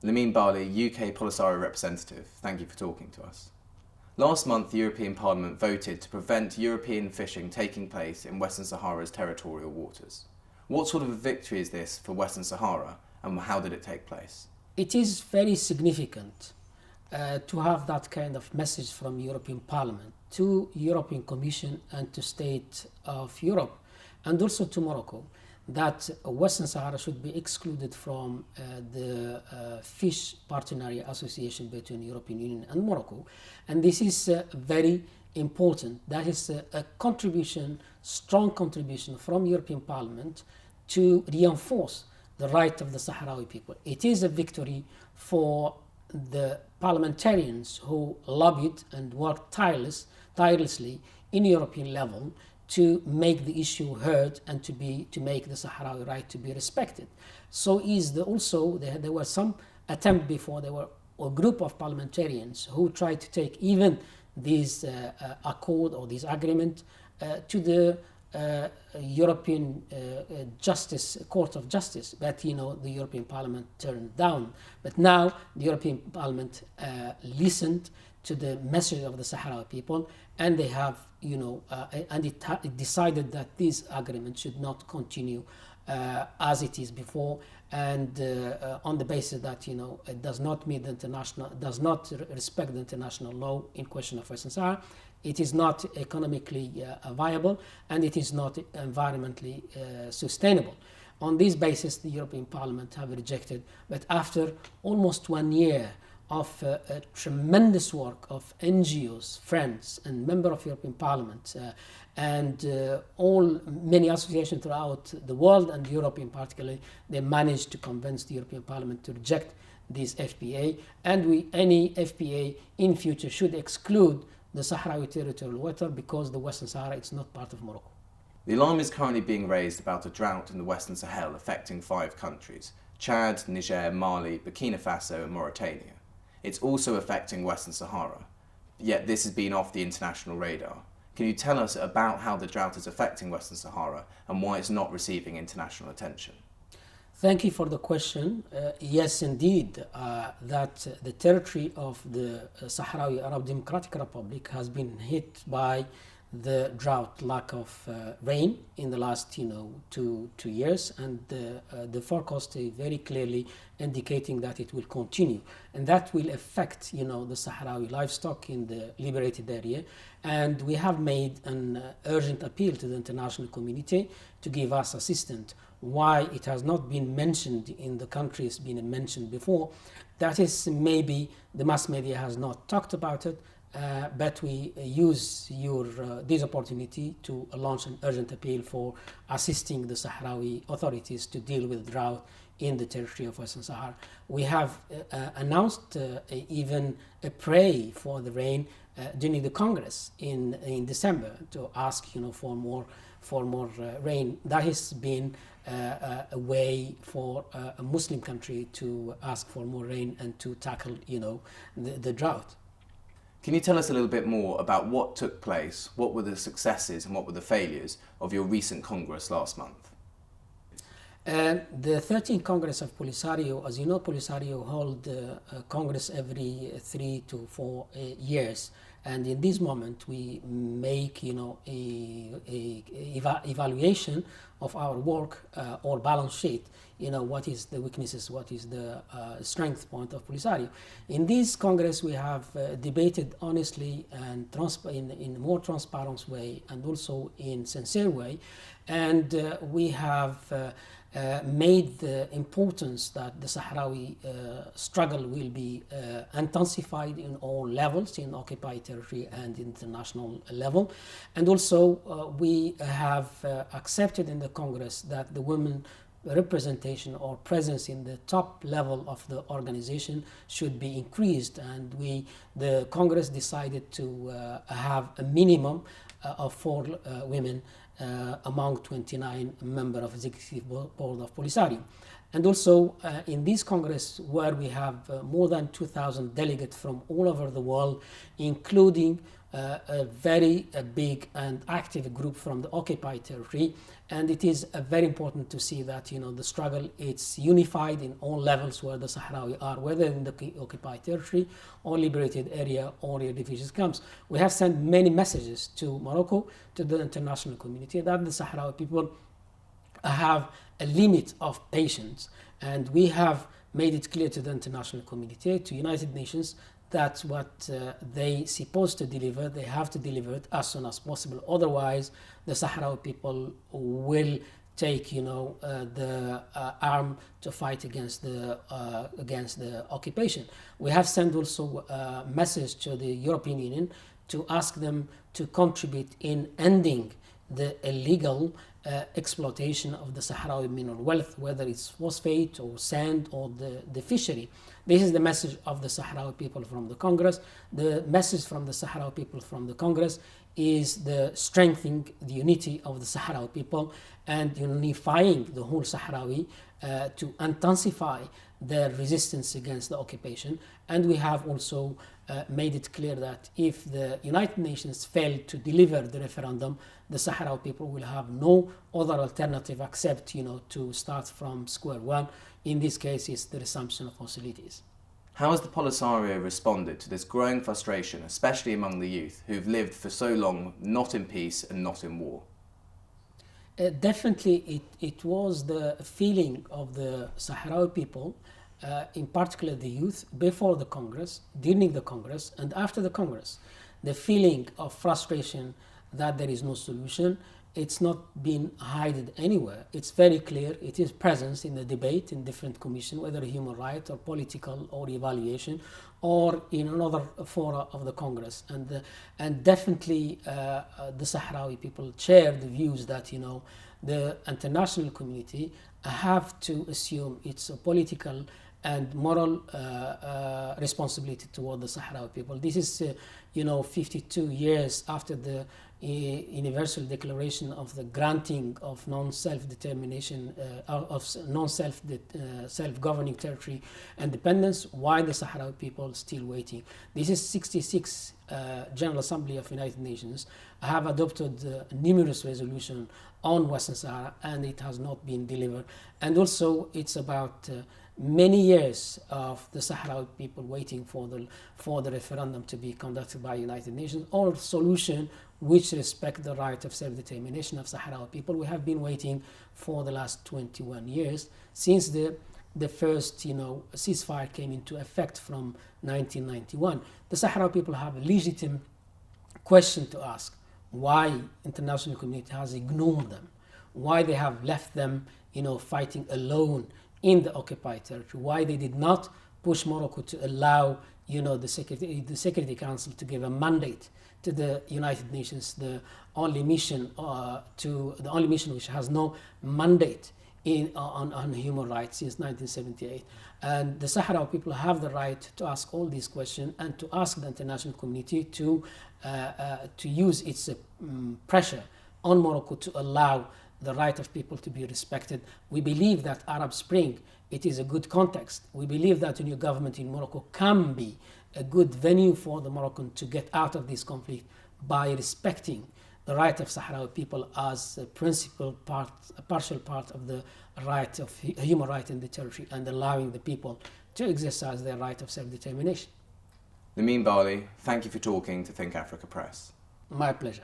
Lamine Baali, UK Polisario representative, thank you for talking to us. Last month, the European Parliament voted to prevent European fishing taking place in Western Sahara's territorial waters. What sort of a victory is this for Western Sahara, and how did it take place? It is very significant to have that kind of message from European Parliament to European Commission and to State of Europe and also to Morocco that Western Sahara should be excluded from the Fish Partnership Association between European Union and Morocco. And this is very important. That is a contribution, strong contribution from European Parliament to reinforce the right of the Sahrawi people. It is a victory for the parliamentarians who lobbied and worked tirelessly in European level to make the issue heard and to make the Sahrawi right to be respected. So there were some attempt before. There were a group of parliamentarians who tried to take even this accord or this agreement to the European Court of Justice, but the European Parliament turned down. But now the European Parliament listened to the message of the Sahrawi people, and they have it decided that this agreement should not continue as it is before, and on the basis that it does not meet does not respect the international law in question of Western Sahara. It is not economically viable, and it is not environmentally sustainable. On this basis, the European Parliament have rejected, but after almost 1 year of a tremendous work of NGOs, friends, and members of European Parliament, and many associations throughout the world and Europe in particular, they managed to convince the European Parliament to reject this FPA, and any FPA in future should exclude the Sahrawi territorial water because the Western Sahara is not part of Morocco. The alarm is currently being raised about a drought in the Western Sahel affecting 5 countries: Chad, Niger, Mali, Burkina Faso and Mauritania. It's also affecting Western Sahara, yet this has been off the international radar. Can you tell us about how the drought is affecting Western Sahara and why it's not receiving international attention? Thank you for the question. Yes, indeed, that the territory of the Sahrawi Arab Democratic Republic has been hit by the drought, lack of rain in the last 2 years, and the forecast is very clearly indicating that it will continue, and that will affect the Sahrawi livestock in the liberated area. And we have made an urgent appeal to the international community to give us assistance. Why it has not been mentioned in the countries been mentioned before, that is maybe the mass media has not talked about it. But we use this opportunity to launch an urgent appeal for assisting the Sahrawi authorities to deal with drought in the territory of Western Sahara. We have announced even a prayer for the rain during the Congress in December to ask for more rain. That has been a way for a Muslim country to ask for more rain and to tackle the drought. Can you tell us a little bit more about what took place, what were the successes and what were the failures of your recent Congress last month? The 13th Congress of Polisario, as you know, Polisario hold a Congress every 3 to 4 years. And in this moment, we make evaluation of our work or balance sheet. What is the weaknesses, what is the strength point of Polisario. In this Congress, we have debated honestly and in a more transparent way and also in sincere way. And we have made the importance that the Sahrawi struggle will be intensified in all levels, in occupied territory and international level. And also we have accepted in the Congress that the women representation or presence in the top level of the organization should be increased, and the Congress decided to have a minimum of 4 women among 29 members of executive board of Polisario. And also in this Congress, where we have more than 2,000 delegates from all over the world, including a very big and active group from the occupied territory, and it is very important to see that the struggle, it's unified in all levels where the Sahrawi are, whether in the occupied territory or liberated area or refugee camps. We have sent many messages to Morocco, to the international community, that the Sahrawi people have a limit of patience, and we have made it clear to the international community, to United Nations, that what they supposed to deliver, they have to deliver it as soon as possible. Otherwise, the Sahrawi people will take, the arm to fight against the occupation. We have sent also a message to the European Union to ask them to contribute in ending the illegal exploitation of the Sahrawi mineral wealth, whether it's phosphate or sand or the fishery. This is the message of the Sahrawi people from the Congress. The message from the Sahrawi people from the Congress is the strengthening the unity of the Sahrawi people and unifying the whole Sahrawi to intensify their resistance against the occupation. And we have also made it clear that if the United Nations fail to deliver the referendum, the Sahrawi people will have no other alternative except to start from square one. In this case, it's the resumption of hostilities. How has the Polisario responded to this growing frustration, especially among the youth who've lived for so long not in peace and not in war? Definitely, it was the feeling of the Sahrawi people, in particular the youth, before the Congress, during the Congress, and after the Congress. The feeling of frustration that there is no solution. It's not been hidden anywhere. It's very clear. It is present in the debate in different commissions, whether human rights or political or evaluation, or in another fora of the Congress. And definitely the Sahrawi people share the views that the international community have to assume its political and moral responsibility toward the Sahrawi people. This is 52 years after the Universal Declaration of the granting of non-self-determination, self-governing territory independence. Why the Sahrawi people still waiting? This is 66 General Assembly of United Nations have adopted numerous resolutions on Western Sahara, and it has not been delivered. And also, it's about many years of the Sahrawi people waiting for the referendum to be conducted by United Nations, or solution which respect the right of self-determination of Sahrawi people. We have been waiting for the last 21 years since the first ceasefire came into effect from 1991. The Sahrawi people have a legitimate question to ask: why international community has ignored them, why they have left them fighting alone in the occupied territory, why they did not push Morocco to allow the Security Council to give a mandate to the United Nations, the only mission which has no mandate on human rights since 1978. And the Sahrawi people have the right to ask all these questions and to ask the international community to use its pressure on Morocco to allow the right of people to be respected. We believe that Arab Spring, it is a good context. We believe that a new government in Morocco can be a good venue for the Moroccan to get out of this conflict by respecting the right of Sahrawi people as a partial part of the right of human right in the territory, and allowing the people to exercise their right of self-determination. Lamine Baali, thank you for talking to Think Africa Press. My pleasure.